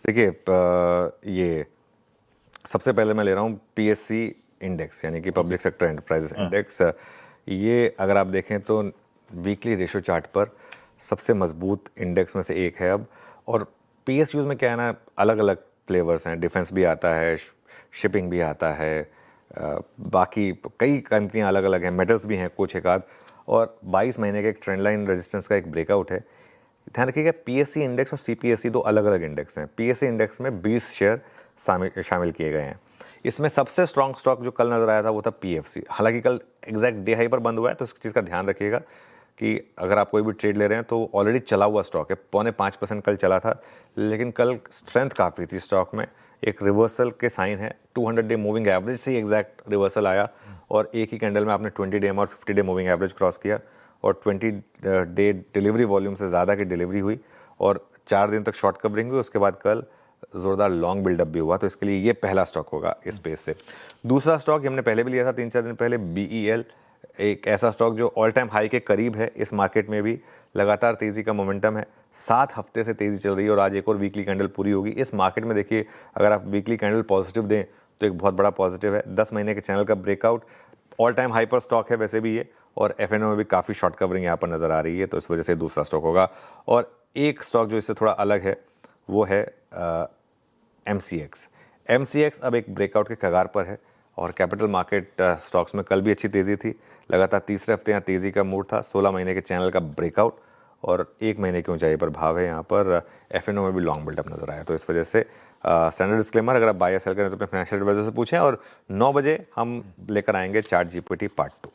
देखिए ये सबसे पहले मैं ले रहा हूँ पीएससी इंडेक्स यानी कि पब्लिक सेक्टर एंटरप्राइजेस इंडेक्स। ये अगर आप देखें तो वीकली रेशो चार्ट पर सबसे मजबूत इंडेक्स में से एक है अब। और पीएसयूज में क्या है ना, अलग अलग फ्लेवर्स हैं, डिफेंस भी आता है, शिपिंग भी आता है, बाकी कई कंपनियां अलग अलग हैं, मेटल्स भी हैं कुछ एक आध। और 22 महीने के एक ट्रेंड लाइन रेजिस्टेंस का एक ब्रेकआउट है। ध्यान रखिएगा, पीएससी इंडेक्स और सीपीएससी दो अलग अलग इंडेक्स हैं। पीएससी इंडेक्स में 20 शेयर शामिल किए गए हैं। इसमें सबसे स्ट्रॉन्ग स्टॉक जो कल नजर आया था वो था पीएफसी। हालांकि कल एग्जैक्ट डे हाई पर बंद हुआ है, तो इस चीज़ का ध्यान रखिएगा कि अगर आप कोई भी ट्रेड ले रहे हैं तो ऑलरेडी चला हुआ स्टॉक है। 0.5% कल चला था, लेकिन कल स्ट्रेंथ काफ़ी थी स्टॉक में। एक रिवर्सल के साइन है, 200 डे मूविंग एवरेज से एग्जैक्ट रिवर्सल आया और एक ही कैंडल में आपने 20 डे और 50 डे मूविंग एवरेज क्रॉस किया और 20 डे डिलीवरी वॉल्यूम से ज़्यादा की डिलीवरी हुई और 4 दिन तक शॉर्ट कवरिंग हुई। उसके बाद कल ज़ोरदार लॉन्ग बिल्डअप भी हुआ, तो इसके लिए ये पहला स्टॉक होगा इस स्पेस से। दूसरा स्टॉक हमने पहले भी लिया था 3-4 दिन पहले, बीईएल, एक ऐसा स्टॉक जो ऑल टाइम हाई के करीब है। इस मार्केट में भी लगातार तेज़ी का मोमेंटम है, 7 हफ्ते से तेज़ी चल रही है और आज एक और वीकली कैंडल पूरी होगी। इस मार्केट में देखिए, अगर आप वीकली कैंडल पॉजिटिव दें तो एक बहुत बड़ा पॉजिटिव है। 10 महीने के चैनल का ब्रेकआउट, ऑल टाइम हाई पर स्टॉक है वैसे भी ये, और एफएनओ में भी काफ़ी शॉर्ट कवरिंग यहाँ पर नज़र आ रही है, तो इस वजह से दूसरा स्टॉक होगा। और एक स्टॉक जो इससे थोड़ा अलग है वो है एमसीएक्स। एमसीएक्स अब एक ब्रेकआउट के कगार पर है और कैपिटल मार्केट स्टॉक्स में कल भी अच्छी तेज़ी थी। लगातार तीसरे हफ्ते यहाँ तेज़ी का मूड था। 16 महीने के चैनल का ब्रेकआउट और 1 महीने की ऊंचाई पर भाव है। यहाँ पर एफएनओ में भी लॉन्ग बिल्डअप नजर आया, तो इस वजह से स्टैंडर्ड डिस्क्लेमर, अगर आप बाय या सेल करें तो अपने फाइनेंशियल एडवाइजर से पूछें। और 9 बजे हम लेकर आएंगे चार्ट जीपीटी पार्ट 2।